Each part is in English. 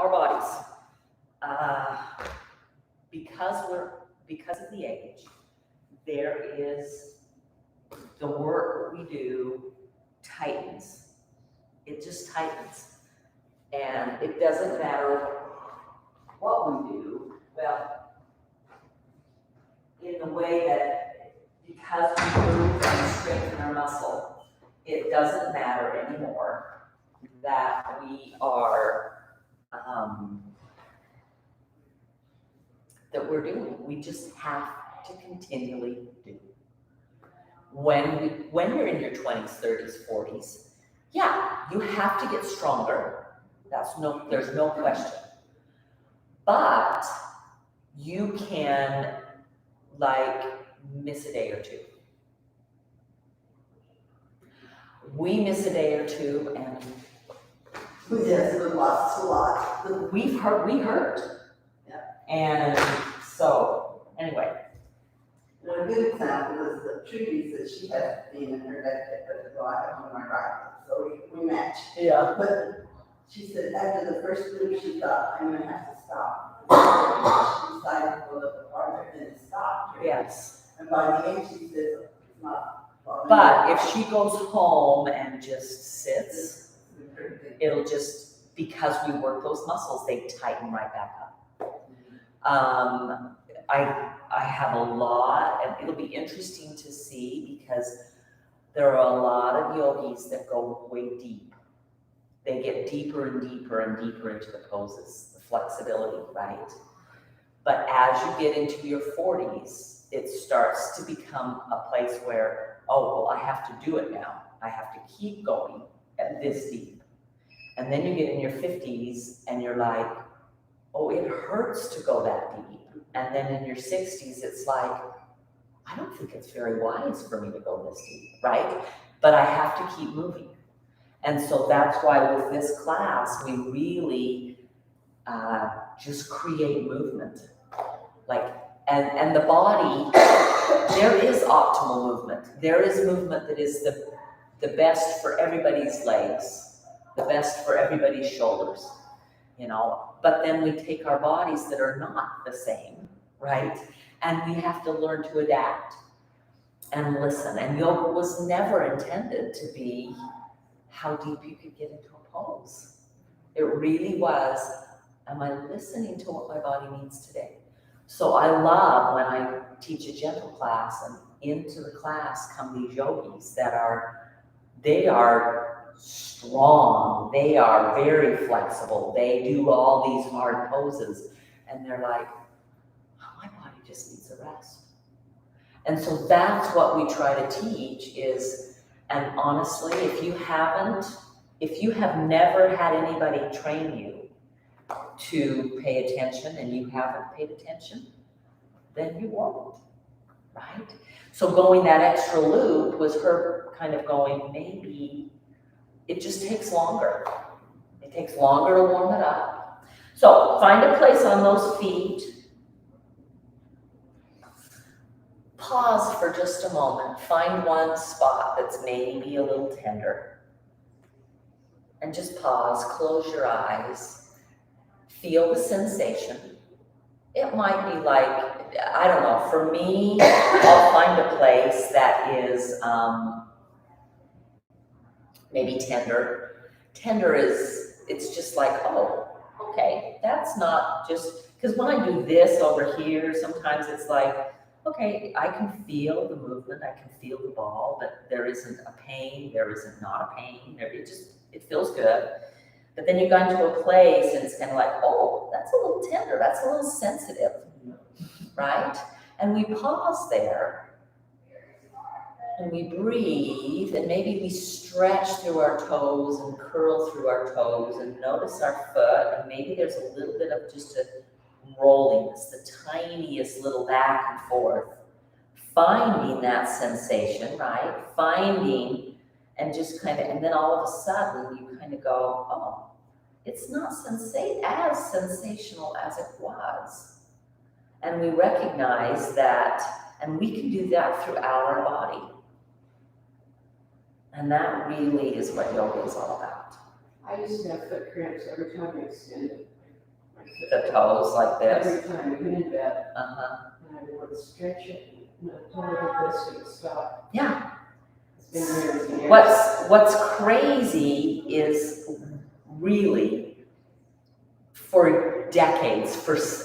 our bodies. Because of the age, there is the work we do tightens. It just tightens. And it doesn't matter what we do. Well, in the way that because we move and strengthen our muscle, it doesn't matter anymore that we are that we're doing. We just have to continually do. When you're in your 20s, 30s, 40s, yeah, you have to get stronger. There's no question. But you can miss a day or two. We miss a day or two, and yes, it lost a lot. we hurt. Yeah. And so, anyway. And a good example is the treaties that she has in her deck, but I have on my right, so we match. Yeah. But she said after the first group, she thought, I'm gonna have to stop. She decided to go a little farther and then stopped. Yes. And by the end, she said, it's not. But if she goes home and just sits, it'll just, because we work those muscles, they tighten right back up. I have a lot, and it'll be interesting to see because there are a lot of yogis that go way deep. They get deeper and deeper and deeper into the poses, the flexibility, right? But as you get into your 40s, it starts to become a place where, oh, well, I have to do it now. I have to keep going at this deep. And then you get in your 50s and you're like, oh, it hurts to go that deep. And then in your 60s, it's like, I don't think it's very wise for me to go this deep, right? But I have to keep moving. And so that's why with this class, we really just create movement. And the body, there is optimal movement. There is movement that is the best for everybody's legs, the best for everybody's shoulders, But then we take our bodies that are not the same, right? And we have to learn to adapt and listen. And yoga was never intended to be how deep you could get into a pose. It really was, am I listening to what my body needs today? So I love when I teach a gentle class and into the class come these yogis that they are strong, they are very flexible, they do all these hard poses, and they're like, oh, my body just needs a rest. And so that's what we try to teach is, and honestly, if you have never had anybody train you to pay attention and you haven't paid attention, then you won't, right? So going that extra loop was her kind of going, maybe it just takes longer. It takes longer to warm it up. So find a place on those feet. Pause for just a moment. Find one spot that's maybe a little tender. And just pause, close your eyes. Feel the sensation. It might be like, I don't know, for me, I'll find a place that is maybe tender. Tender it's just like, oh, okay, that's not just, because when I do this over here, sometimes it's like, okay, I can feel the movement, I can feel the ball, but there isn't a pain, there isn't not a pain, it feels good. But then you go into a place and it's kind of like, oh, that's a little tender, that's a little sensitive, right? And we pause there and we breathe and maybe we stretch through our toes and curl through our toes and notice our foot, and maybe there's a little bit of just a rollingness, the tiniest little back and forth, finding that sensation, right? Finding and just kind of, and then all of a sudden you kind of go, oh, it's not as sensational as it was. And we recognize that, and we can do that throughout our body. And that really is what yoga is all about. I used to have foot cramps every time I extended. the toes like this. Every time we get in bed, Uh-huh. and I would stretch it, and I told her this would stop. Yeah. It's been years and years. What's crazy is really for decades, for us,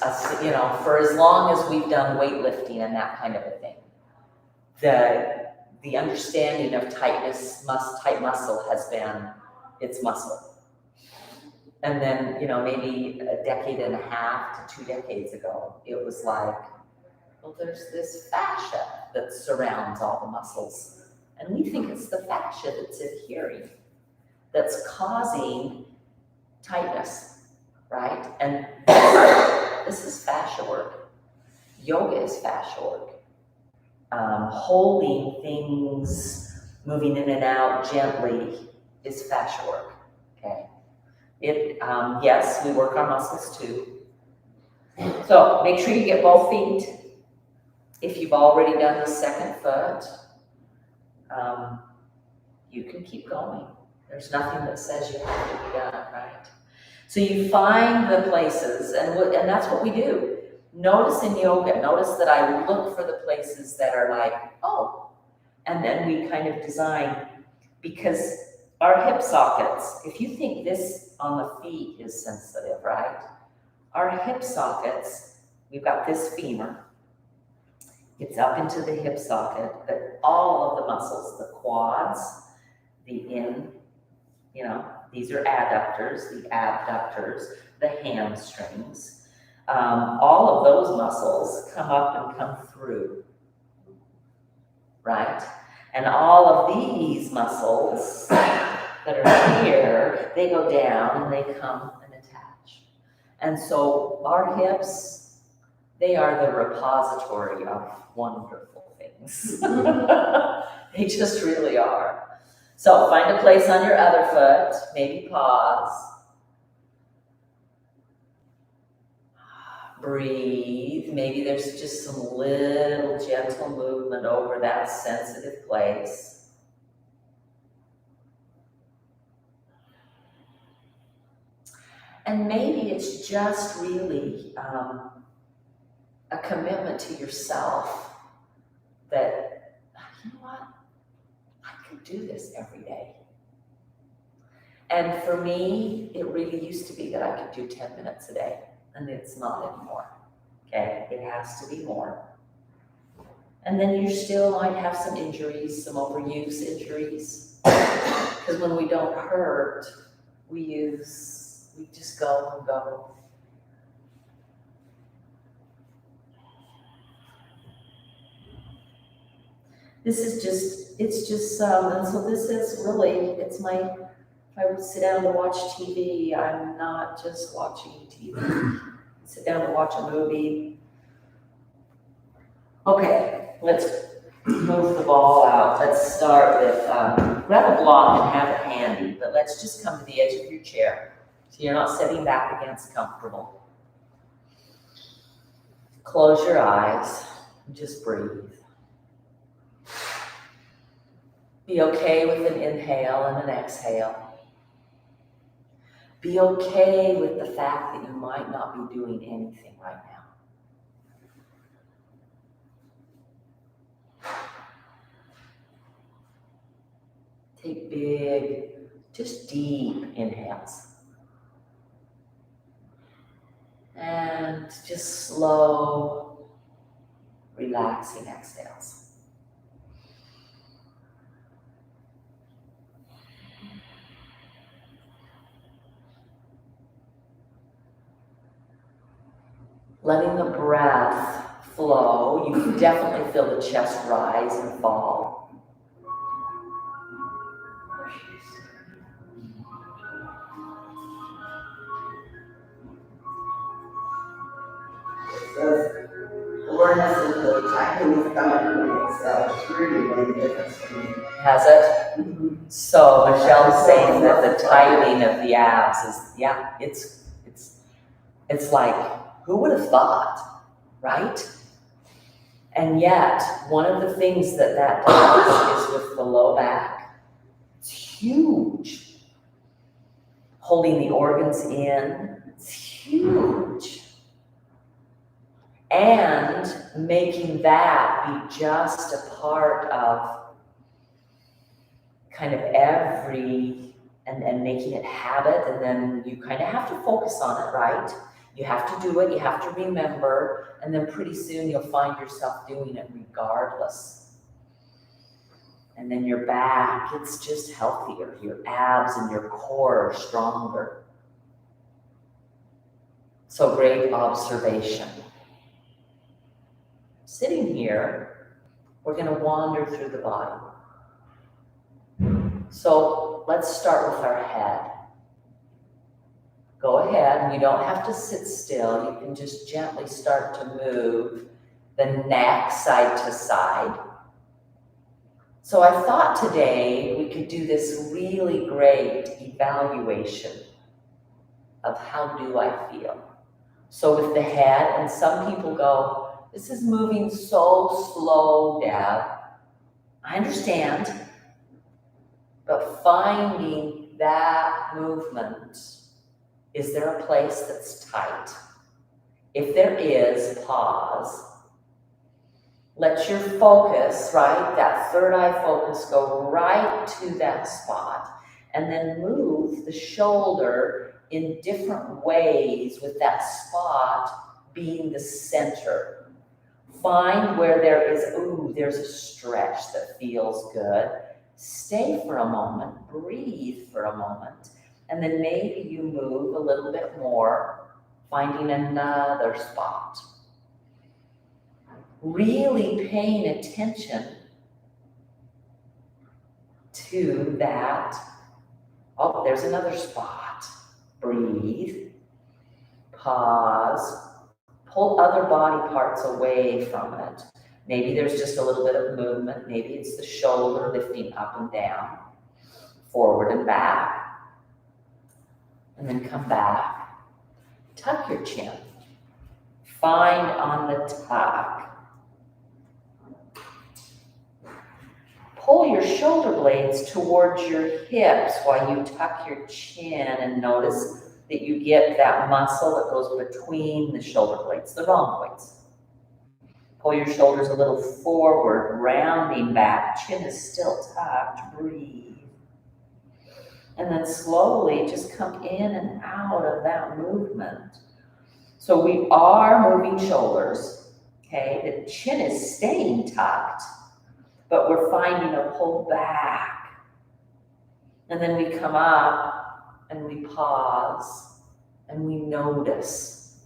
for as long as we've done weightlifting and that kind of a thing, the understanding of tight muscle has been it's muscle. And then, maybe a decade and a half to 2 decades ago, it was like, well, there's this fascia that surrounds all the muscles. And we think it's the fascia that's adhering, that's causing tightness, right? And this is fascia work. Yoga is fascia work. Holding things, moving in and out gently is fascia work, okay? Yes, we work our muscles too. So make sure you get both feet. If you've already done the second foot, you can keep going. There's nothing that says you have to be done, right? So you find the places, and that's what we do. Notice in yoga, notice that I look for the places that are like, oh, and then we kind of design, because our hip sockets, if you think this on the feet is sensitive, right? Our hip sockets, we've got this femur, it's up into the hip socket, but all of the muscles, the quads, these are adductors, the abductors, the hamstrings, all of those muscles come up and come through, right? And all of these muscles that are here, they go down and they come and attach. And so our hips, they are the repository of wonderful things. They just really are. So find a place on your other foot, maybe pause. Breathe. Maybe there's just some little gentle movement over that sensitive place. And maybe it's just really a commitment to yourself that, you know what, I could do this every day. And for me, it really used to be that I could do 10 minutes a day, and it's not anymore, okay? It has to be more. And then you still might have some injuries, some overuse injuries, because when we don't hurt, we just go and go. And so this is really, if I would sit down to watch TV, I'm not just watching TV. Sit down to watch a movie. Okay, let's move the ball out. Let's start with, grab a block and have it handy, but let's just come to the edge of your chair. So you're not sitting back against comfortable. Close your eyes and just breathe. Be okay with an inhale and an exhale. Be okay with the fact that you might not be doing anything right now. Take big, just deep inhales. And just slow, relaxing exhales. Letting the breath flow. You can definitely feel the chest rise and fall. Awareness of the tightening the stomach when you exhale. It's really made a difference for me. Has it? Mm-hmm. So Michelle is saying that the tightening of the abs is, it's like, who would have thought, right? And yet, one of the things that does is with the low back, it's huge. Holding the organs in, It's huge. And making that be just a part of kind of and making it habit, and then you kind of have to focus on it, right? You have to do it, you have to remember, and then pretty soon you'll find yourself doing it regardless. And then your back, it's just healthier. Your abs and your core are stronger. So great observation. Sitting here, we're going to wander through the body. So let's start with our head. Go ahead, and you don't have to sit still. You can just gently start to move the neck side to side. So I thought today we could do this really great evaluation of how do I feel. So with the head, and some people go, this is moving so slow, Deb. I understand, but finding that movement, is there a place that's tight? If there is, pause. Let your focus, right, that third eye focus, go right to that spot, and then move the shoulder in different ways with that spot being the center. Find where there is, there's a stretch that feels good. Stay for a moment, breathe for a moment, and then maybe you move a little bit more, finding another spot. Really paying attention to that. Oh, there's another spot. Breathe, pause, pull other body parts away from it. Maybe there's just a little bit of movement. Maybe it's the shoulder lifting up and down, forward and back. And then come back. Tuck your chin. Find on the tuck. Pull your shoulder blades towards your hips while you tuck your chin, and notice that you get that muscle that goes between the shoulder blades, the rhomboids. Pull your shoulders a little forward, rounding back. Chin is still tucked. Breathe. And then slowly just come in and out of that movement. So we are moving shoulders, okay? The chin is staying tucked, but we're finding a pull back. And then we come up and we pause and we notice.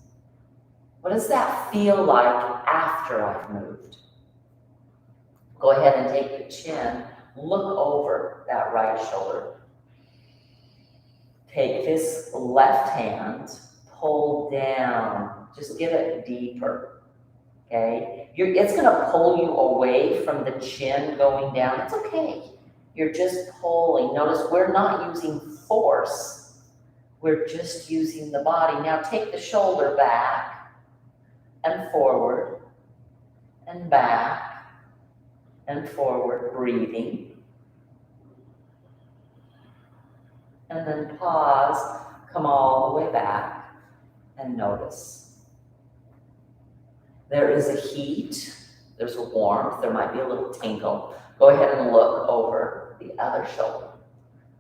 What does that feel like after I've moved? Go ahead and take your chin, look over that right shoulder. Take this left hand, pull down, just give it deeper, okay? It's gonna pull you away from the chin going down. It's okay. You're just pulling. Notice we're not using force. We're just using the body. Now take the shoulder back and forward and back and forward, breathing. And then pause, come all the way back and notice. There is a heat, there's a warmth, there might be a little tingle. Go ahead and look over the other shoulder.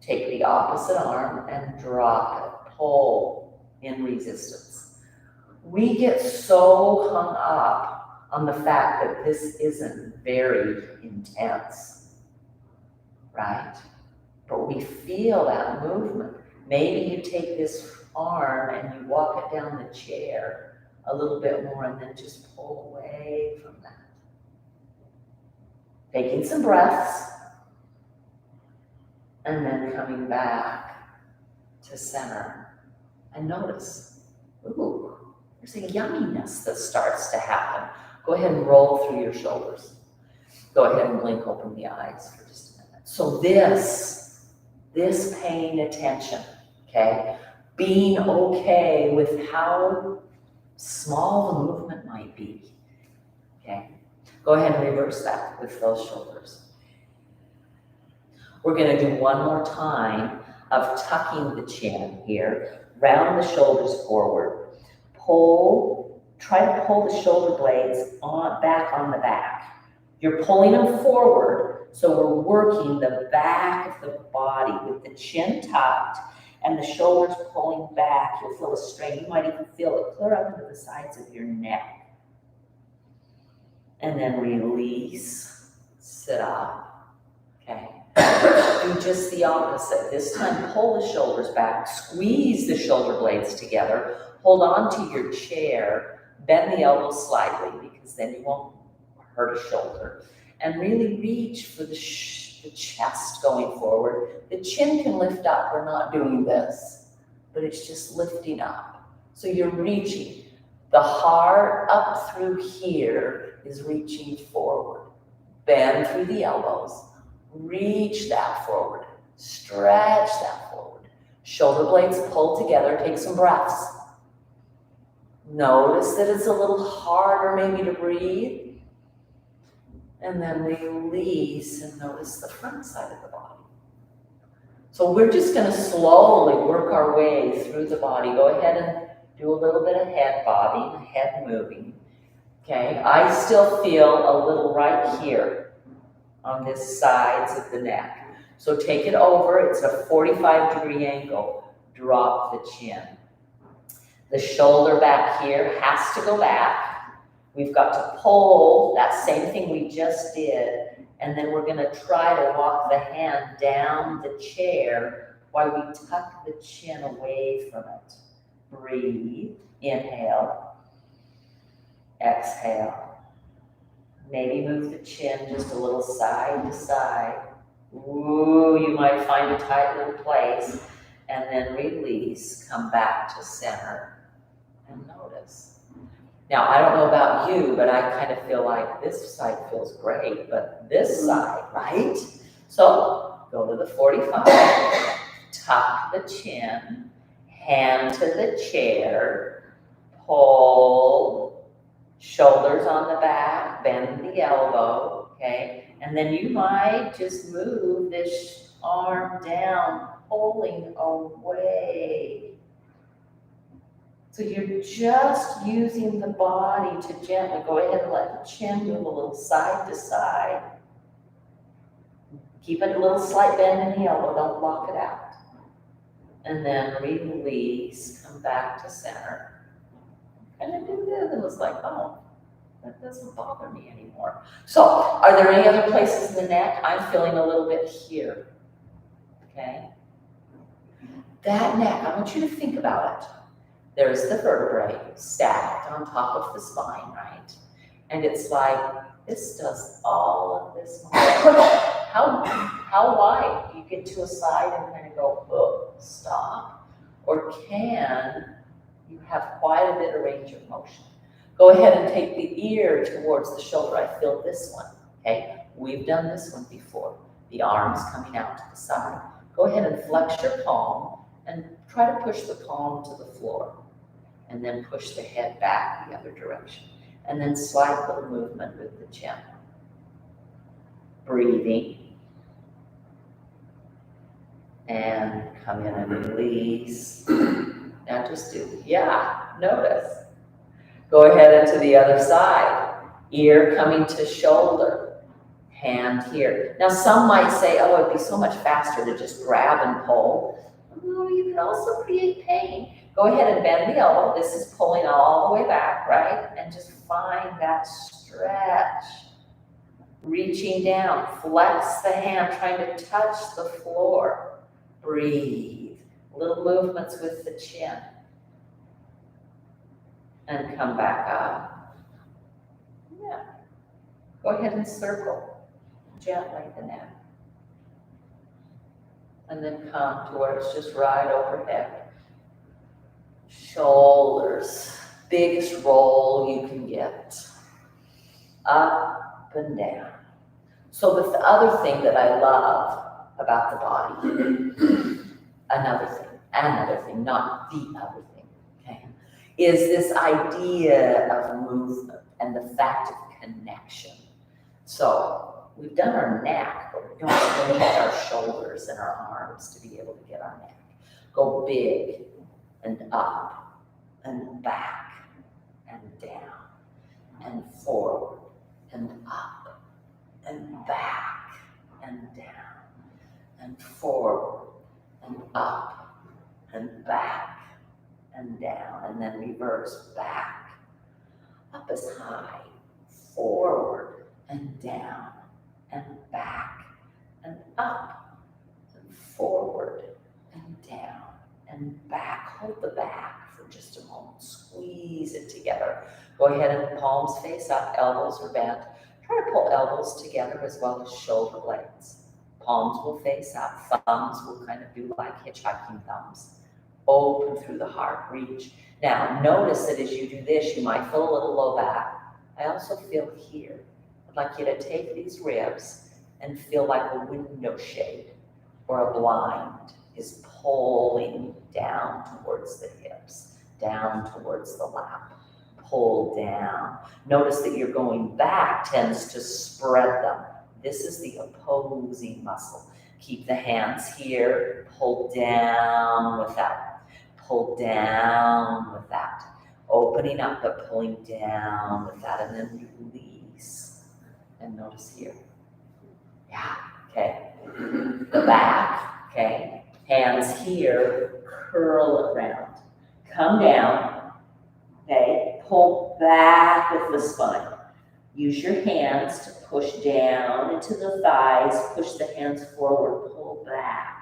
Take the opposite arm and drop it, pull in resistance. We get so hung up on the fact that this isn't very intense, right? But we feel that movement. Maybe you take this arm and you walk it down the chair a little bit more and then just pull away from that. Taking some breaths and then coming back to center. And notice, there's a yumminess that starts to happen. Go ahead and roll through your shoulders. Go ahead and blink open the eyes for just a minute. So this paying attention, okay? Being okay with how small the movement might be, okay? Go ahead and reverse that with those shoulders. We're gonna do one more time of tucking the chin here, round the shoulders forward. Try to pull the shoulder blades back on the back. You're pulling them forward, so we're working the back of the body with the chin tucked and the shoulders pulling back. You'll feel a strain. You might even feel it clear up into the sides of your neck. And then release, sit up, okay? Do just the opposite. This time, pull the shoulders back, squeeze the shoulder blades together, hold on to your chair, bend the elbows slightly because then you won't hurt a shoulder, and really reach for the chest going forward. The chin can lift up. We're not doing this, but it's just lifting up. So you're reaching. The heart up through here is reaching forward. Bend through the elbows. Reach that forward. Stretch that forward. Shoulder blades pull together. Take some breaths. Notice that it's a little harder maybe to breathe. And then release and notice the front side of the body. So we're just going to slowly work our way through the body. Go ahead and do a little bit of head bobbing, head moving. Okay, I still feel a little right here on this sides of the neck. So take it over. It's a 45-degree angle. Drop the chin. The shoulder back here has to go back. We've got to pull that same thing we just did, and then we're going to try to walk the hand down the chair while we tuck the chin away from it. Breathe. Inhale. Exhale. Maybe move the chin just a little side to side. Ooh, you might find a tight little place. And then release. Come back to center. And notice. Now, I don't know about you, but I kind of feel like this side feels great, but this side, right? So go to the 45, tuck the chin, hand to the chair, pull, shoulders on the back, bend the elbow, okay? And then you might just move this arm down, pulling away. So you're just using the body to gently go ahead and let the chin move a little side to side. Keep it a little slight bend in the elbow, don't block it out. And then release, come back to center. And I do this, and it's like, oh, that doesn't bother me anymore. So, are there any other places in the neck? I'm feeling a little bit here, okay? That neck, I want you to think about it. There's the vertebrae stacked on top of the spine, right? And it's like, this does all of this. How wide do you get to a side and kind of go, oh, stop? Or can you have quite a bit of range of motion? Go ahead and take the ear towards the shoulder. I feel this one, okay? We've done this one before. The arms coming out to the side. Go ahead and flex your palm and try to push the palm to the floor. And then push the head back the other direction. And then slight little movement with the chin. Breathing. And come in and release. Now just do, notice. Go ahead into the other side. Ear coming to shoulder. Hand here. Now some might say, oh, it'd be so much faster to just grab and pull. Oh, you can also create pain. Go ahead and bend the elbow. This is pulling all the way back, right? And just find that stretch. Reaching down, flex the hand, trying to touch the floor. Breathe. Little movements with the chin. And come back up. Yeah. Go ahead and circle gently the neck. And then come to where it's just right overhead. Shoulders, biggest roll you can get. Up and down. So the other thing that I love about the body, another thing, not the other thing, okay, is this idea of movement and the fact of connection. So we've done our neck, but we don't need our shoulders and our arms to be able to get our neck. Go big and up and back and down and forward and up and back and down and forward and up and back and down, and then reverse back, up as high, forward and down and back and up and forward and down and back. Hold the back for just a moment. Squeeze it together. Go ahead and palms face up, elbows are bent. Try to pull elbows together as well as shoulder blades. Palms will face up, thumbs will kind of do like hitchhiking thumbs. Open through the heart, reach. Now, notice that as you do this, you might feel a little low back. I also feel here. I'd like you to take these ribs and feel like a window shade or a blind is pulling down towards the hips, down towards the lap. Pull down. Notice that you're going back tends to spread them. This is the opposing muscle. Keep the hands here. Pull down with that. Pull down with that. Opening up but pulling down with that, and then release. And notice here. Yeah, okay. The back, okay. Hands here, curl it round. Come down, okay. Pull back with the spine. Use your hands to push down into the thighs. Push the hands forward, pull back.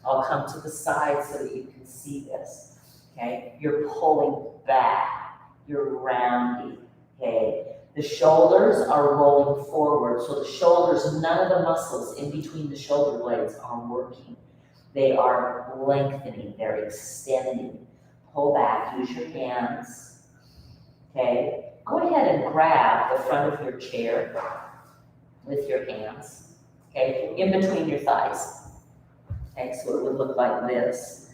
I'll come to the side so that you can see this, okay? You're pulling back, you're rounding, okay? The shoulders are rolling forward, so the shoulders, none of the muscles in between the shoulder blades are working. They are lengthening, they're extending. Pull back, use your hands, okay? Go ahead and grab the front of your chair with your hands, okay? In between your thighs. Okay, so it would look like this.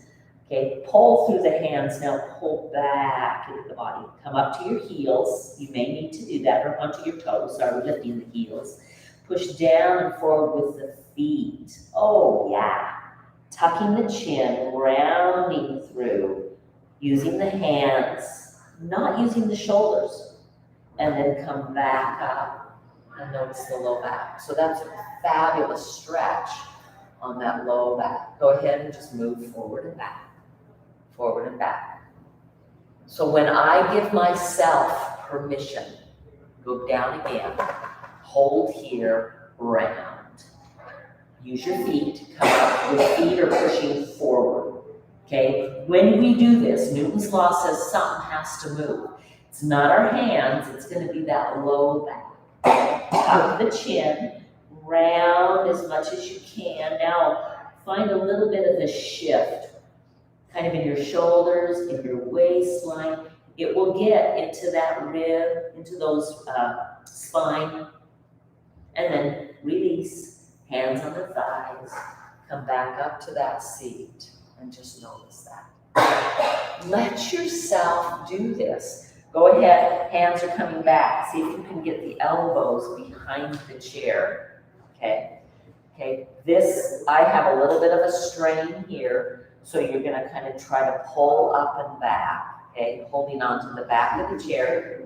Okay, pull through the hands, now pull back into the body. Come up to your heels. You may need to do that, or onto your toes. Sorry, lifting the heels. Push down and forward with the feet. Oh, yeah. Tucking the chin, rounding through, using the hands, not using the shoulders. And then come back up and notice the low back. So that's a fabulous stretch on that low back. Go ahead and just move forward and back, forward and back. So when I give myself permission, go down again, hold here, round. Use your feet, come up, your feet are pushing forward, okay? When we do this, Newton's law says something has to move. It's not our hands, it's gonna be that low back. Tuck the chin, round as much as you can. Now, find a little bit of a shift, kind of in your shoulders, in your waistline. It will get into that rib, into those spine, and then release. Hands on the thighs. Come back up to that seat, and just notice that. Let yourself do this. Go ahead, hands are coming back. See if you can get the elbows behind the chair. Okay, this, I have a little bit of a strain here, so you're gonna kind of try to pull up and back, okay? Holding on to the back of the chair.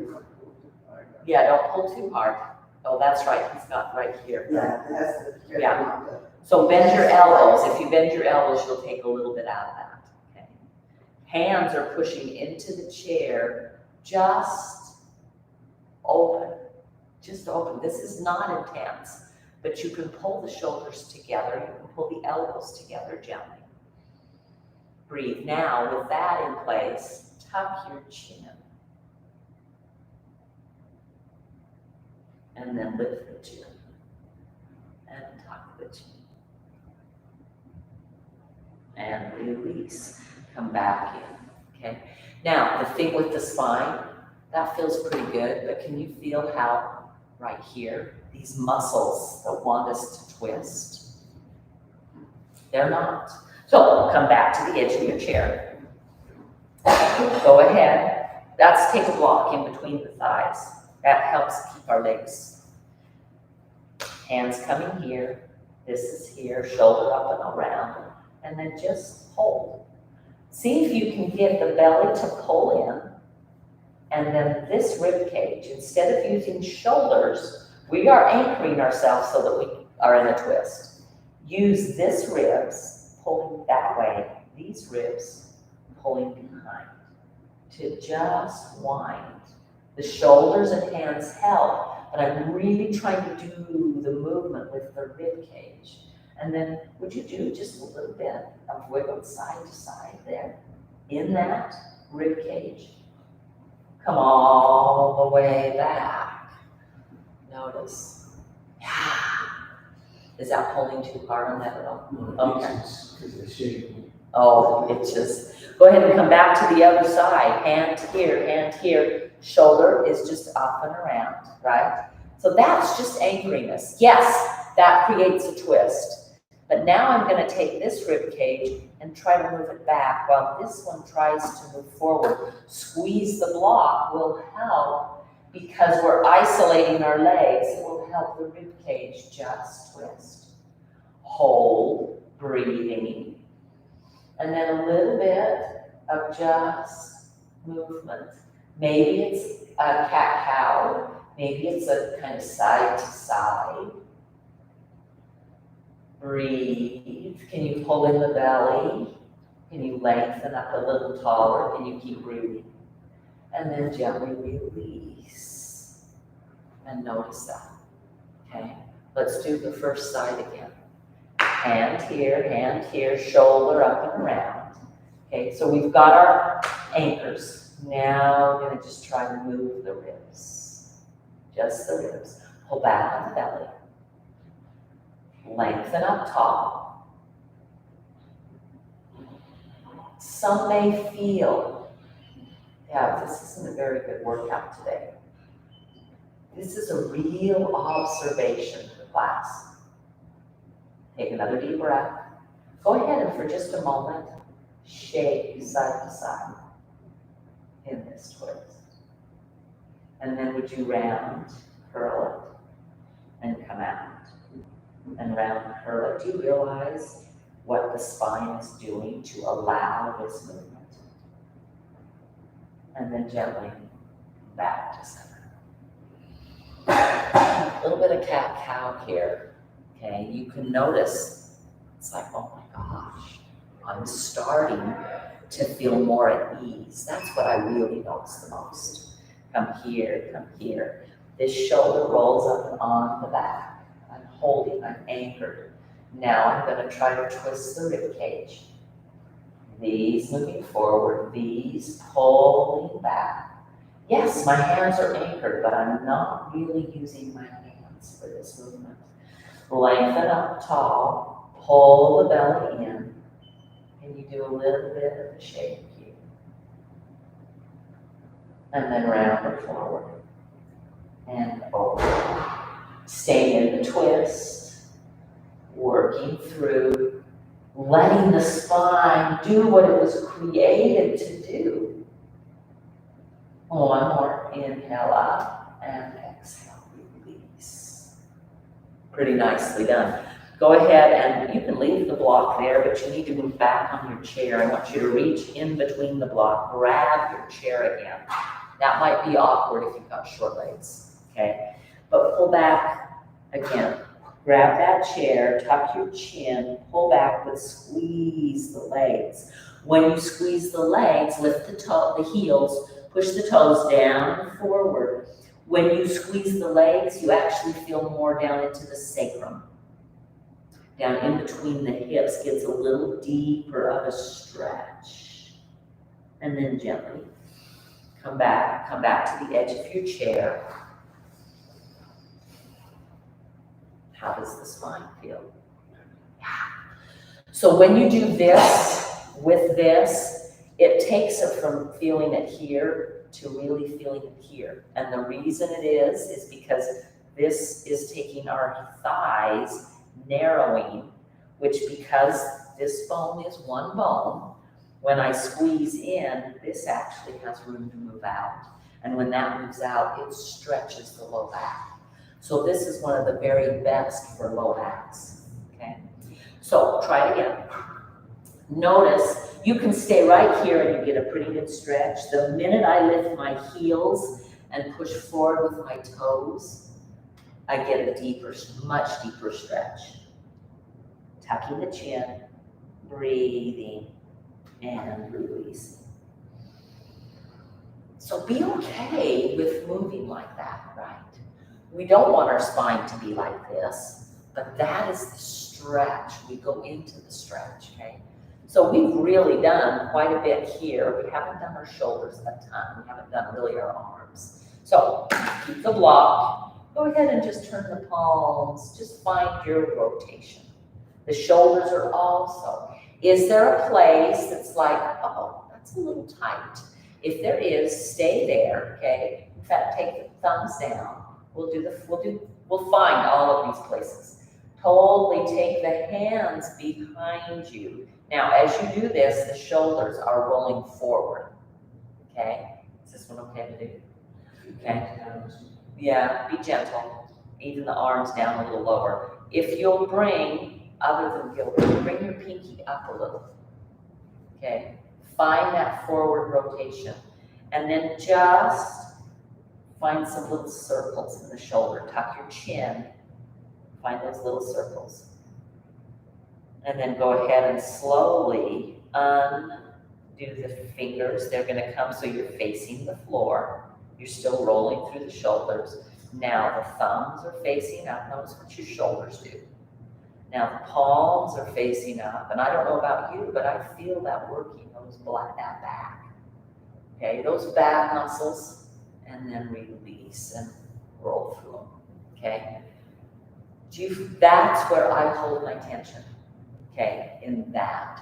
Yeah, don't pull too hard. Oh, that's right, he's got right here. Yeah, that's the. Yeah. So bend your elbows. If you bend your elbows, you'll take a little bit out of that, okay? Hands are pushing into the chair, just open, just open. This is not intense. But you can pull the shoulders together, you can pull the elbows together gently. Breathe. Now, with that in place, tuck your chin. And then lift the chin. And tuck the chin. And release. Come back in, okay? Now, the thing with the spine, that feels pretty good, but can you feel how right here, these muscles that want us to twist, they're not. So come back to the edge of your chair. Go ahead. That's take a block in between the thighs. That helps keep our legs. Hands coming here. This is here. Shoulder up and around. And then just hold. See if you can get the belly to pull in, and then this rib cage, instead of using shoulders, we are anchoring ourselves so that we are in a twist. Use this ribs pulling that way, these ribs pulling behind to just wind. The shoulders and hands help, but I'm really trying to do the movement with the rib cage. And then would you do just a little bit of wiggle side to side there in that rib cage? Come all the way back. Notice. Yeah. Is that pulling too hard on that at all? Okay. Because the shape. Oh, it just, go ahead and come back to the other side. Hand here, hand here. Shoulder is just up and around, right? So that's just anchoring us. Yes, that creates a twist. But now I'm going to take this rib cage and try to move it back while this one tries to move forward. Squeeze the block will help because we're isolating our legs. It will help the rib cage just twist. Hold, breathing. And then a little bit of just movement. Maybe it's a cat-cow. Maybe it's a kind of side to side. Breathe. Can you pull in the belly? Can you lengthen up a little taller? Can you keep breathing? And then gently release. And notice that. Okay? Let's do the first side again. Hand here, shoulder up and around. Okay, so we've got our anchors. Now we're going to just try to move the ribs. Just the ribs. Pull back on the belly. Lengthen up tall. Some may feel, yeah, this isn't a very good workout today. This is a real observation class. Take another deep breath. Go ahead and for just a moment, shake side to side in this twist. And then would you round, curl it, and come out. And round, curl it. Do you realize what the spine is doing to allow this movement? And then gently back to center. A little bit of cat-cow here. Okay, you can notice, it's like, oh my gosh, I'm starting to feel more at ease. That's what I really notice the most. Come here, come here. This shoulder rolls up and on the back. I'm holding, I'm anchored. Now I'm going to try to twist the rib cage. These moving forward, these pulling back. Yes, my hands are anchored, but I'm not really using my hands for this movement. Lengthen up tall, pull the belly in, and you do a little bit of a shake here. And then round it forward and over. Stay in the twist, working through, letting the spine do what it was created to do. One more, inhale up and exhale, release. Pretty nicely done. Go ahead and you can leave the block there, but you need to move back on your chair. I want you to reach in between the block, grab your chair again. That might be awkward if you've got short legs, okay? But pull back again. Grab that chair, tuck your chin, pull back, but squeeze the legs. When you squeeze the legs, lift the heels, push the toes down and forward. When you squeeze the legs, you actually feel more down into the sacrum. Down in between the hips, gets a little deeper of a stretch. And then gently come back to the edge of your chair. How does the spine feel? Yeah. So when you do this with this, it takes it from feeling it here to really feeling it here. And the reason it is because this is taking our thighs, narrowing, which because this bone is one bone, when I squeeze in, this actually has room to move out. And when that moves out, it stretches the low back. So this is one of the very best for low backs, okay? So try it again. Notice You can stay right here and you get a pretty good stretch. The minute I lift my heels and push forward with my toes, I get a deeper, much deeper stretch. Tucking the chin, breathing, and releasing. So be okay with moving like that, right? We don't want our spine to be like this, but that is the stretch. We go into the stretch, okay? So we've really done quite a bit here. We haven't done our shoulders a ton. We haven't done really our arms. So keep the block. Go ahead and just turn the palms. Just find your rotation. The shoulders are also. Is there a place that's like, oh, that's a little tight? If there is, stay there, okay? In fact, take the thumbs down. We'll find all of these places. Totally take the hands behind you. Now, as you do this, the shoulders are rolling forward, okay? Is this one okay to do? Okay. Yeah, be gentle. Even the arms down a little lower. If you'll bring, other than Gilbert, bring your pinky up a little, okay? Find that forward rotation. And then just find some little circles in the shoulder. Tuck your chin. Find those little circles. And then go ahead and slowly undo the fingers. They're going to come so you're facing the floor. You're still rolling through the shoulders. Now the thumbs are facing up. Notice what your shoulders do. Now the palms are facing up. And I don't know about you, but I feel that working that back. Okay, those back muscles. And then release and roll through them. Okay. That's where I hold my tension, okay, in that.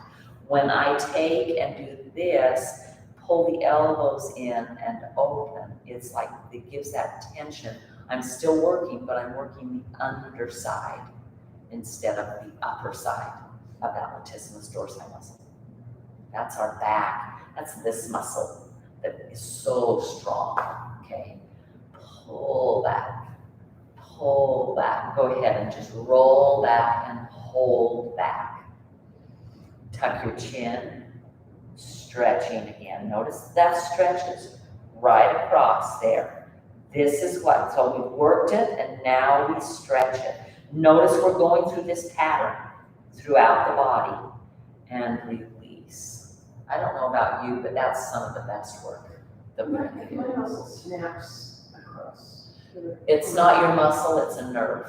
When I take and do this, pull the elbows in and open, it's like it gives that tension. I'm still working, but I'm working the underside instead of the upper side of that latissimus dorsi muscle. That's our back. That's this muscle that is so strong, okay? Pull back. Pull back. Go ahead and just roll back and hold back. Tuck your chin. Stretching again. Notice that stretches right across there. This is what, so we've worked it and now we stretch it. Notice we're going through this pattern throughout the body and release. I don't know about you, but that's some of the best work that we can do. My muscle snaps across. It's not your muscle, it's a nerve.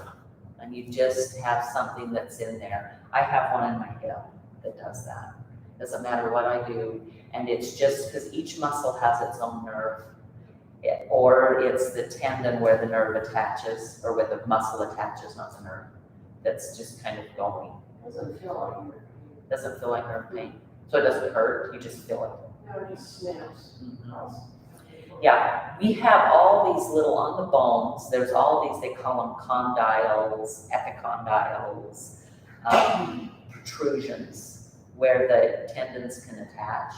And you just have something that's in there. I have one in my hip that does that. Doesn't matter what I do. And it's just because each muscle has its own nerve. Or it's the tendon where the nerve attaches, or where the muscle attaches, not the nerve. That's just kind of going. Doesn't feel like Doesn't feel like nerve pain. So it doesn't hurt, you just feel it. no, it just snaps. Mm-hmm. Yeah, we have all these little, on the bones, there's all these, they call them condyles, epicondyles, protrusions, where the tendons can attach.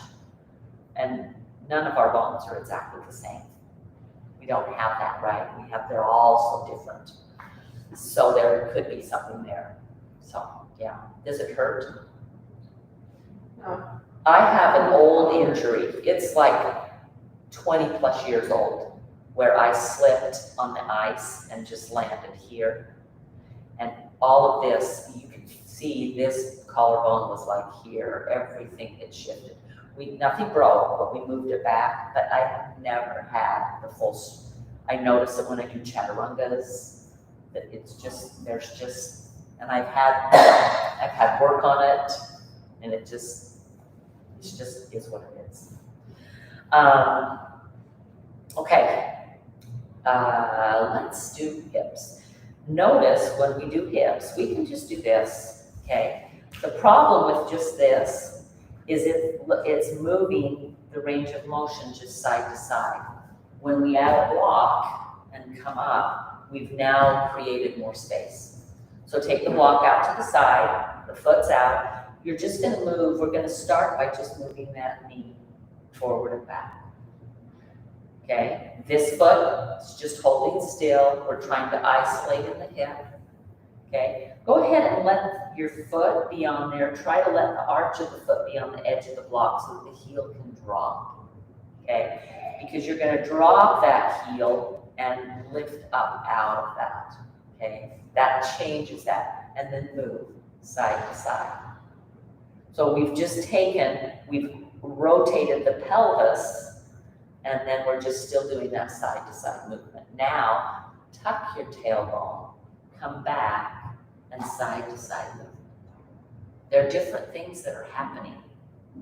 And none of our bones are exactly the same. We don't have that, right? They're all so different. So there could be something there. So, yeah. Does it hurt? No. I have an old injury. It's like 20 plus years old, where I slipped on the ice and just landed here. And all of this, you can see this collarbone was like here, everything had shifted. Nothing broke, but we moved it back, but I have never had the full, I notice that when I do chaturangas, that it's just, and I've had work on it, and it just is what it is. Okay, let's do hips. Notice when we do hips, we can just do this, okay? The problem with just this is it's moving the range of motion just side to side. When we add a block and come up, we've now created more space. So take the block out to the side, the foot's out. You're just gonna move, we're gonna start by just moving that knee forward and back. Okay, this foot is just holding still. We're trying to isolate in the hip. okay? Go ahead and let your foot be on there. Try to let the arch of the foot be on the edge of the block so that the heel can drop, okay? Because you're gonna drop that heel and lift up out of that, okay? That changes that, and then move side to side. So we've rotated the pelvis, and then we're just still doing that side to side movement. Now, tuck your tailbone, come back, and side to side movement. There are different things that are happening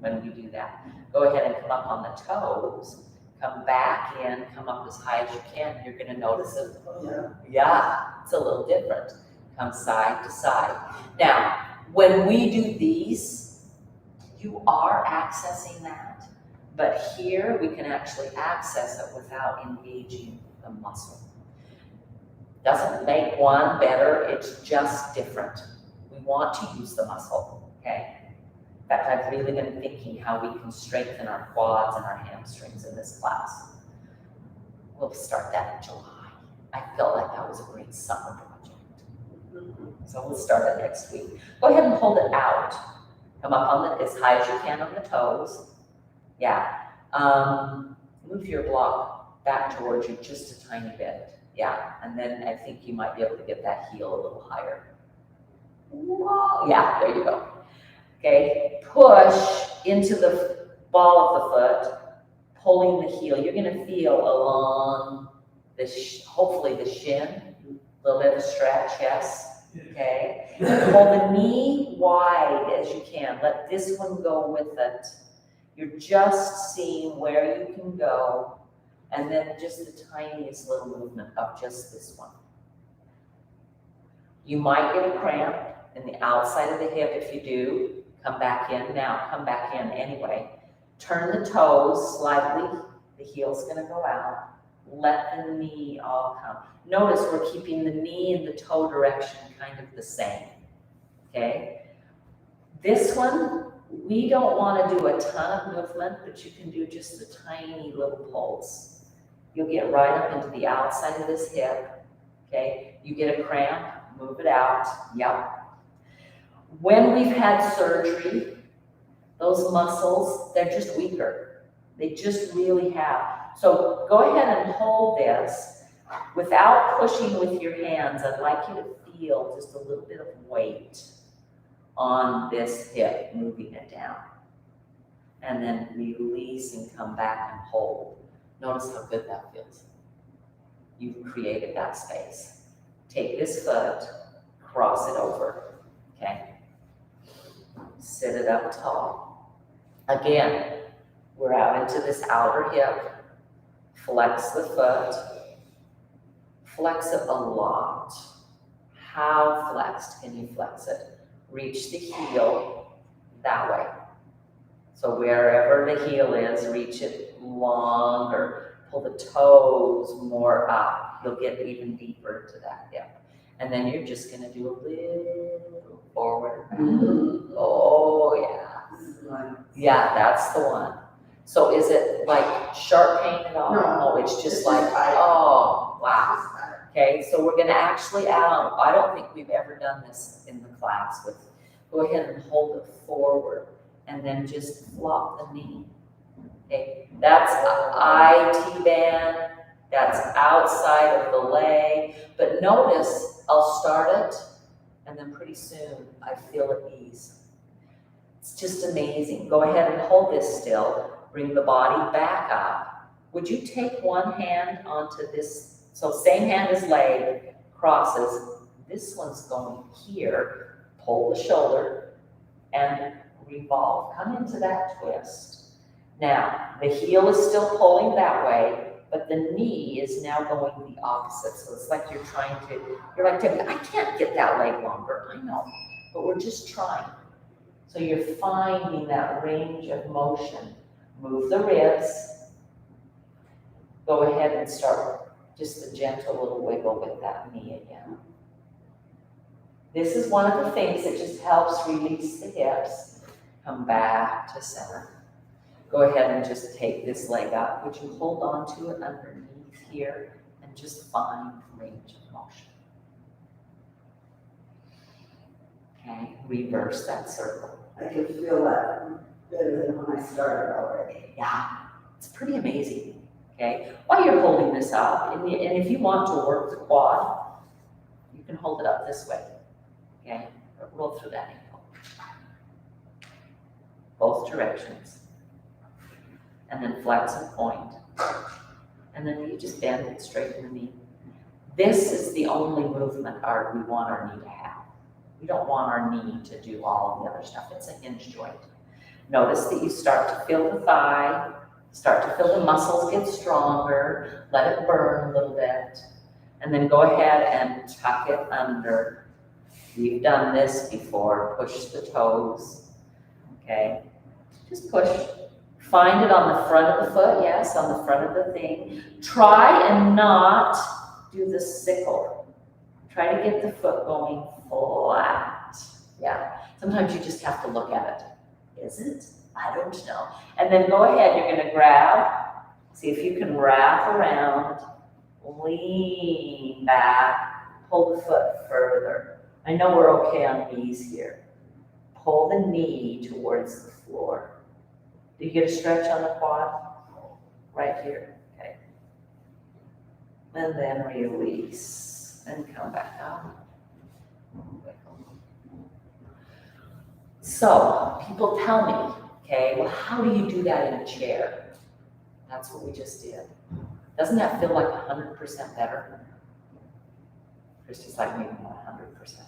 when we do that. Go ahead and come up on the toes, come back in, come up as high as you can. You're gonna notice it. Yeah, it's a little different. Come side to side. Now, when we do these, you are accessing that, but here we can actually access it without engaging the muscle. Doesn't make one better, it's just different. We want to use the muscle, okay? In fact, I've really been thinking how we can strengthen our quads and our hamstrings in this class. We'll start that in July. I felt like that was a great summer project. So we'll start it next week. Go ahead and hold it out. Come up on as high as you can on the toes. Yeah. Move your block back towards you just a tiny bit. Yeah, and then I think you might be able to get that heel a little higher. Whoa. Yeah, there you go. Okay, push into the ball of the foot, pulling the heel. You're gonna feel along the, hopefully the shin, a little bit of a stretch, yes. Okay, pull the knee wide as you can. Let this one go with it. You're just seeing where you can go, and then just the tiniest little movement of just this one. You might get a cramp in the outside of the hip. If you do, come back in. Now, come back in anyway. Turn the toes slightly. The heel's gonna go out. Let the knee all come. Notice we're keeping the knee and the toe direction kind of the same, okay? This one, we don't want to do a ton of movement, but you can do just a tiny little pulse. You'll get right up into the outside of this hip, okay? You get a cramp, move it out, yep. When we've had surgery, those muscles, they're just weaker. They just really have. So go ahead and hold this. Without pushing with your hands, I'd like you to feel just a little bit of weight on this hip, moving it down. And then release and come back and hold. Notice how good that feels. You've created that space. Take this foot, cross it over, okay? Sit it up tall. Again, we're out into this outer hip. Flex the foot. Flex it a lot. How flexed can you flex it? Reach the heel that way. So wherever the heel is, reach it longer. Pull the toes more up. You'll get even deeper into that hip. And then you're just gonna do a little forward. Oh yeah. Yeah, that's the one. So is it like sharp pain at all? No. It's just like, oh, wow. Okay, so we're gonna actually add on, I don't think we've ever done this in the class with, go ahead and hold it forward and then just flop the knee. Okay, that's IT band, that's outside of the leg, but notice I'll start it and then pretty soon I feel it ease. It's just amazing. Go ahead and hold this still. Bring the body back up. Would you take one hand onto this? So same hand as leg, crosses. This one's going here. Pull the shoulder and revolve. Come into that twist. Now, the heel is still pulling that way, but the knee is now going the opposite. So it's like you're like, I can't get that leg longer. I know, but we're just trying. So you're finding that range of motion. Move the ribs. Go ahead and start just a gentle little wiggle with that knee again. This is one of the things that just helps release the hips. Come back to center. Go ahead and just take this leg up. Would you hold on to it underneath here and just find range of motion? Okay, reverse that circle. I can feel that better than when I started already. Yeah, it's pretty amazing. Okay, while you're holding this up, and if you want to work the quad, you can hold it up this way. Okay, roll through that ankle. Both directions. And then flex and point. And then you just bend it straight in the knee. This is the only movement we want our knee to have. We don't want our knee to do all of the other stuff. It's a hinge joint. Notice that you start to feel the thigh, start to feel the muscles get stronger, let it burn a little bit, and then go ahead and tuck it under. We've done this before. Push the toes, okay? Just push. Find it on the front of the foot, yes, on the front of the thing. Try and not do the sickle. Try to get the foot going flat. Yeah, sometimes you just have to look at it. Is it? I don't know. And then go ahead, you're gonna grab, see if you can wrap around, lean back, pull the foot further. I know we're okay on knees here. Pull the knee towards the floor. Do you get a stretch on the quad? Right here, okay. And then release and come back up. So people tell me, okay, well, how do you do that in a chair? That's what we just did. Doesn't that feel like 100% better? Christy's like, maybe not 100%.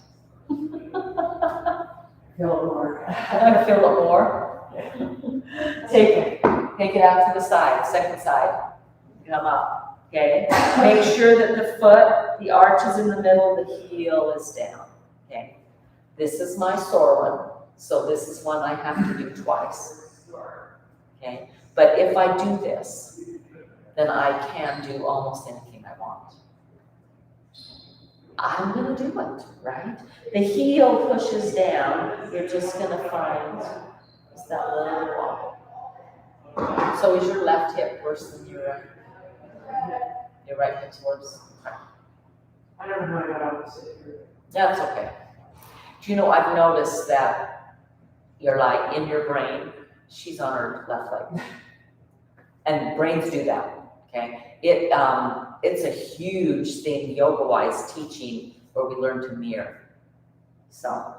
Feel it more. I'm gonna feel it more. Take it out to the side, second side. Come up, okay? Make sure that the foot, the arch is in the middle, the heel is down, okay? This is my sore one, so this is one I have to do twice, okay? But if I do this, then I can do almost anything I want. I'm gonna do it, right? The heel pushes down, you're just gonna find just that little wobble. So is your left hip worse than your right? Your right hip's worse? I don't know how I got opposite here. That's okay. Do you know, I've noticed that you're like in your brain, she's on her left leg. And brains do that, okay? It's a huge thing yoga-wise teaching where we learn to mirror. So,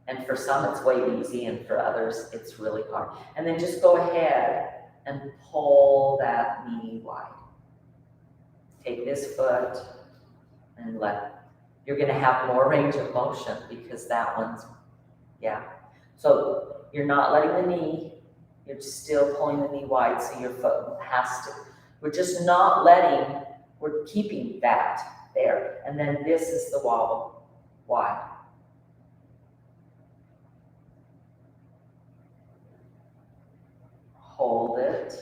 and for some it's way easy and for others it's really hard. And then just go ahead and pull that knee wide. Take this foot and you're gonna have more range of motion because that one's, yeah. So you're not letting the knee, you're still pulling the knee wide so your foot has to, we're just not letting, we're keeping that there. And then this is the wobble, wide. Hold it,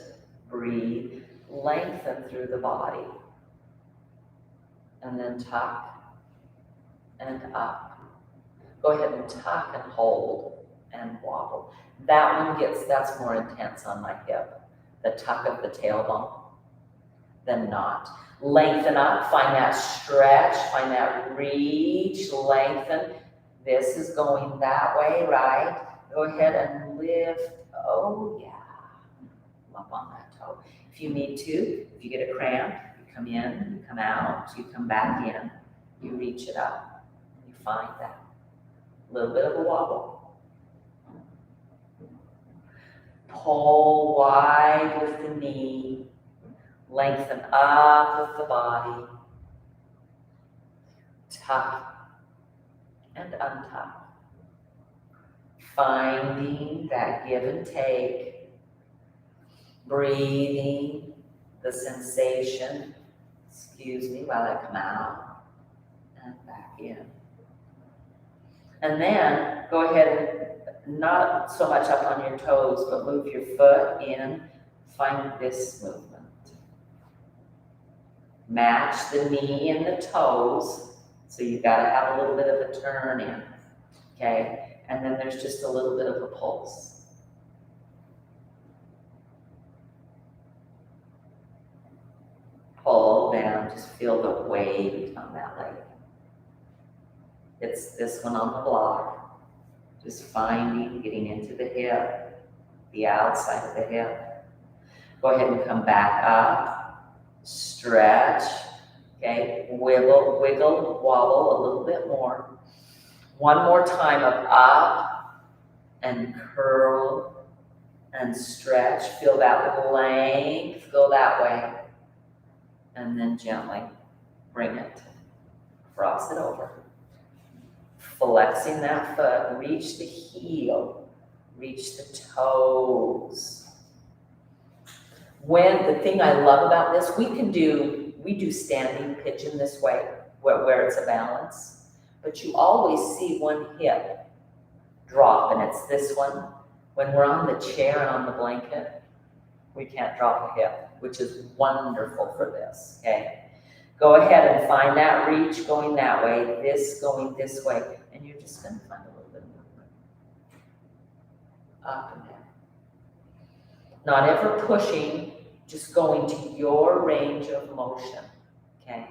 breathe, lengthen through the body. And then tuck and up. Go ahead and tuck and hold and wobble. That one that's more intense on my hip. The tuck of the tailbone than not. Lengthen up, find that stretch, find that reach, lengthen. This is going that way, right? Go ahead and lift, oh yeah. Up on that toe. If you need to, if you get a cramp, you come in, you come out, you come back in, you reach it up, you find that. A little bit of a wobble. Pull wide with the knee, lengthen up with the body, tuck and untuck. Finding that give and take, breathing the sensation, excuse me, while I come out and back in. And then go ahead and not so much up on your toes, but move your foot in, find this movement. Match the knee and the toes, so you've got to have a little bit of a turn in, okay? And then there's just a little bit of a pulse. Pull down, just feel the weight on that leg. It's this one on the block. Just finding, getting into the hip, the outside of the hip. Go ahead and come back up, stretch, okay? Wiggle, wiggle, wobble a little bit more. One more time of up and curl and stretch. Feel that length, go that way. And then gently bring it, cross it over. Flexing that foot, reach the heel, reach the toes. The thing I love about this, we do standing pigeon this way, where it's a balance, but you always see one hip drop, and it's this one. When we're on the chair and on the blanket, we can't drop a hip, which is wonderful for this, okay? Go ahead and find that reach going that way, this going this way, and you're just gonna find a little bit of movement. Up and down. Not ever pushing, just going to your range of motion, okay?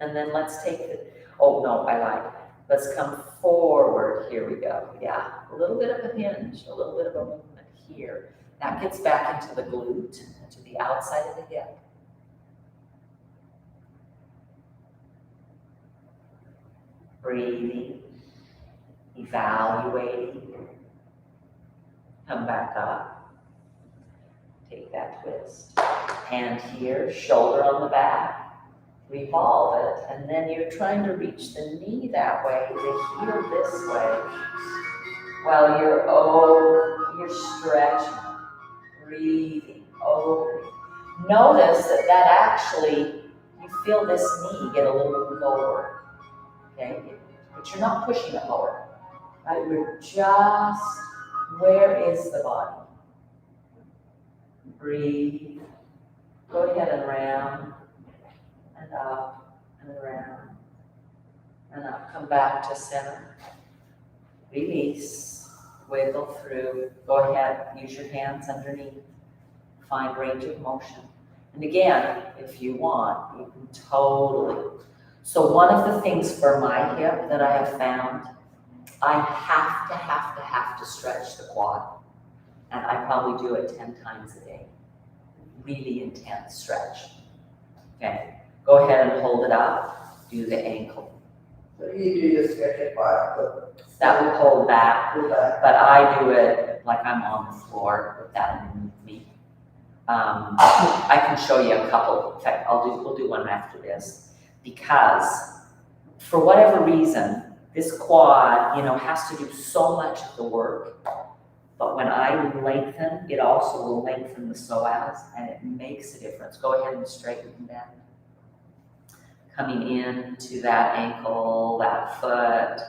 And then let's take oh no, I lied. Let's come forward, here we go, yeah. A little bit of a hinge, a little bit of a movement here. That gets back into the glute, to the outside of the hip. Breathing, evaluating, come back up, take that twist, hand here, shoulder on the back, revolve it, and then you're trying to reach the knee that way, the heel this way, while you're stretching, breathing, opening. Notice that actually, you feel this knee get a little lower. Okay, but you're not pushing it lower, right? We're just, where is the body? Breathe, go ahead and round, and up, and around, and up. Come back to center, release, wiggle through, go ahead, use your hands underneath, find range of motion. And again, if you want, you can totally. So one of the things for my hip that I have found, I have to stretch the quad. And I probably do it 10 times a day. Really intense stretch. Okay, go ahead and hold it up, do the ankle. So you do your stretch at quad. That would hold back, Pull back. but I do it like I'm on the floor with that underneath me. I can show you a couple. In fact, we'll do one after this. Because for whatever reason, this quad, has to do so much of the work, but when I lengthen, it also will lengthen the psoas, and it makes a difference. Go ahead and straighten them. Coming into that ankle, that foot,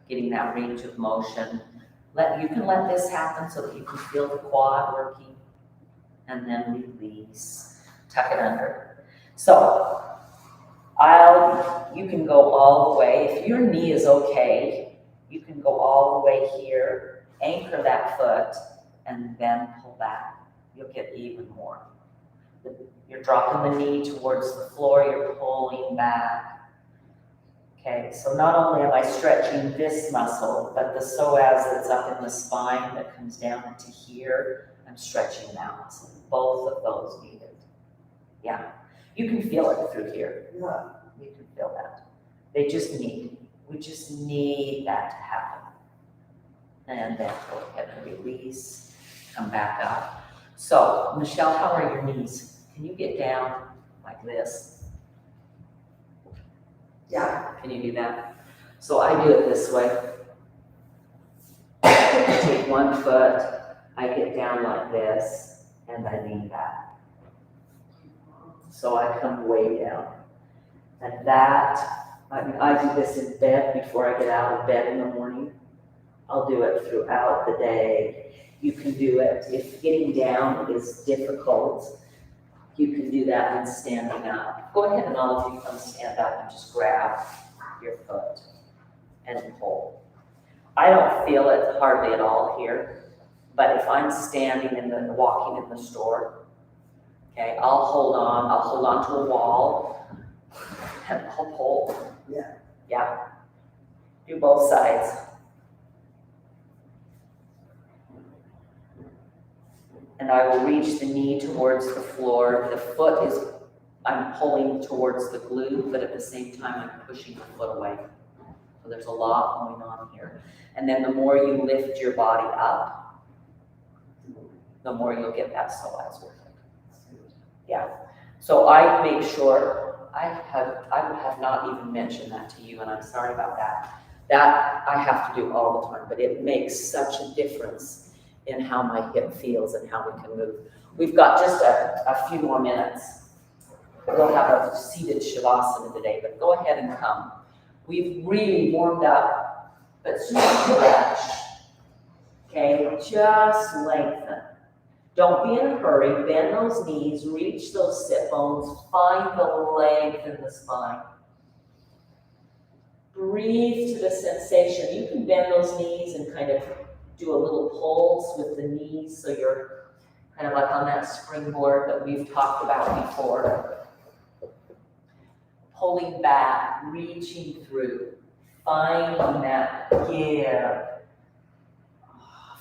getting that range of motion. You can let this happen so that you can feel the quad working, and then release, tuck it under. So, you can go all the way. If your knee is okay, you can go all the way here, anchor that foot, and then pull back. You'll get even more. You're dropping the knee towards the floor, you're pulling back. Okay, so not only am I stretching this muscle, but the psoas that's up in the spine that comes down into here, I'm stretching that muscle. Both of those needed. Yeah. You can feel it through here. Yeah. You can feel that. We just need that to happen. And then go ahead and release, come back up. So, Michelle, how are your knees? Can you get down like this? Yeah. Can you do that? So I do it this way. I take one foot, I get down like this, and I lean back. So I come way down. And I do this in bed before I get out of bed in the morning. I'll do it throughout the day. You can do it, if getting down is difficult, you can do that when standing up. Go ahead and all of you come stand up and just grab your foot and pull. I don't feel it hardly at all here, but if I'm standing and walking in the store, okay, I'll hold on to a wall and I'll pull. Yeah. Yeah, Do both sides. And I will reach the knee towards the floor. The foot is, I'm pulling towards the glute, but at the same time, I'm pushing the foot away. So there's a lot going on here. And then the more you lift your body up, the more you'll get that psoas work. Yeah. So I make sure, I have not even mentioned that to you, and I'm sorry about that. That I have to do all the time, but it makes such a difference in how my hip feels and how we can move. We've got just a few more minutes. We'll have a seated shavasana today, but go ahead and come. We've really warmed up, but stretch. Okay, just lengthen. Don't be in a hurry. Bend those knees, reach those sit bones, find the length in the spine. Breathe to the sensation. You can bend those knees and kind of do a little pulse with the knees so you're kind of like on that springboard that we've talked about before. Pulling back, reaching through, finding that give,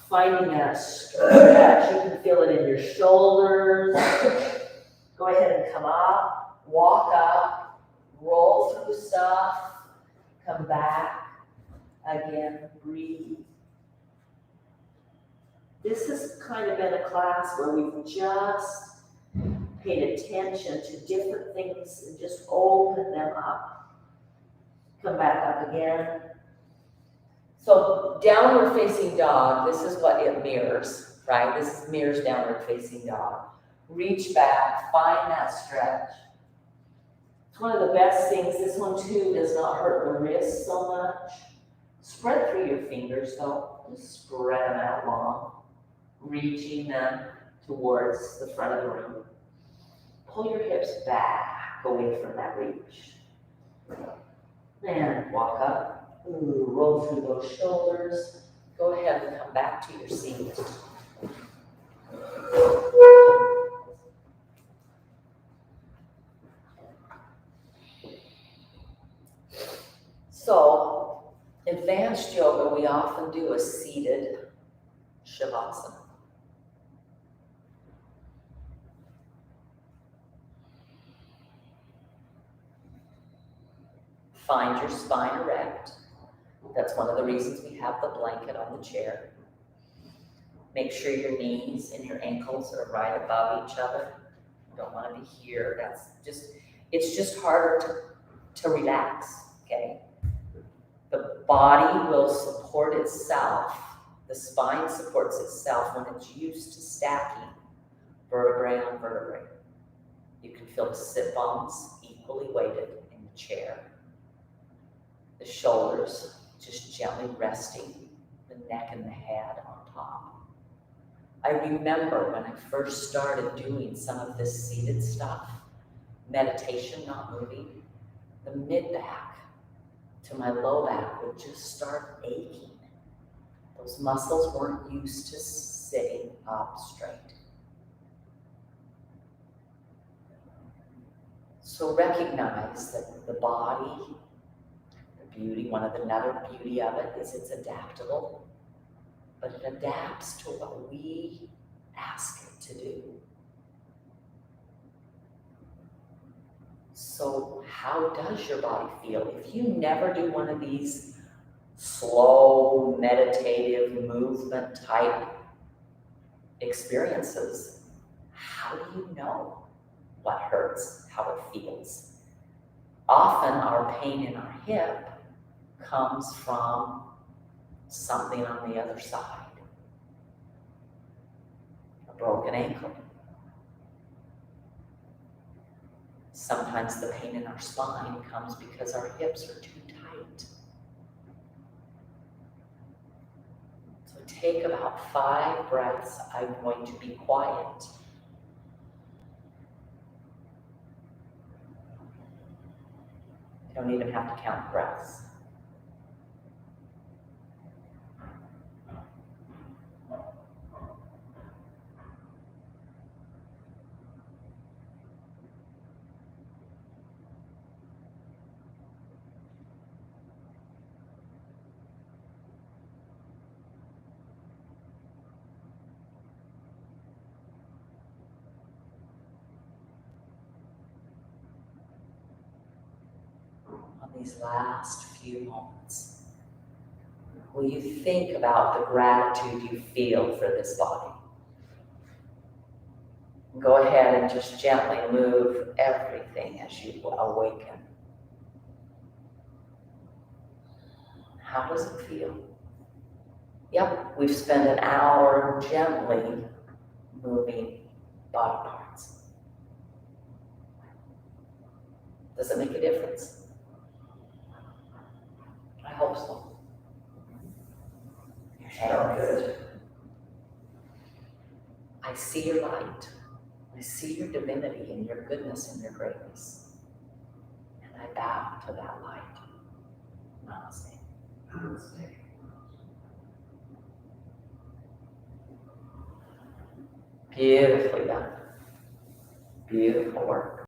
finding that stretch. You can feel it in your shoulders. Go ahead and come up, walk up, roll through stuff, come back, again, breathe. This has kind of been a class where we've just paid attention to different things and just open them up. Come back up again. So downward facing dog, this is what it mirrors, right? This mirrors downward facing dog. Reach back, find that stretch. It's one of the best things. This one too does not hurt the wrist so much. Spread through your fingers though. Just spread them out long. Reaching them towards the front of the room. Pull your hips back away from that reach. And walk up. Ooh, roll through those shoulders. Go ahead and come back to your seat. So, advanced yoga, we often do a seated shavasana. Find your spine erect. That's one of the reasons we have the blanket on the chair. Make sure your knees and your ankles are right above each other. You don't want to be here. It's just harder to relax, okay? The body will support itself. The spine supports itself when it's used to stacking vertebrae on vertebrae. You can feel the sit bones equally weighted in the chair. The shoulders just gently resting, the neck and the head on top. I remember when I first started doing some of this seated stuff, meditation, not moving, the mid-back to my low back would just start aching. Those muscles weren't used to sitting up straight. So recognize that the body, another beauty of it is it's adaptable, but it adapts to what we ask it to do. So how does your body feel? If you never do one of these slow, meditative, movement type experiences, how do you know what hurts, how it feels? Often our pain in our hip comes from something on the other side. A broken ankle. Sometimes the pain in our spine comes because our hips are too tight. So take about 5 breaths. I'm going to be quiet. You don't even have to count breaths. these last few moments, will you think about the gratitude you feel for this body? Go ahead and just gently move everything as you awaken. How does it feel? Yep, we've spent an hour gently moving body parts. Does it make a difference? I hope so. And good. I see your light. I see your divinity and your goodness and your greatness. And I bow to that light. Namaste. Namaste. Beautifully done. Beautiful work.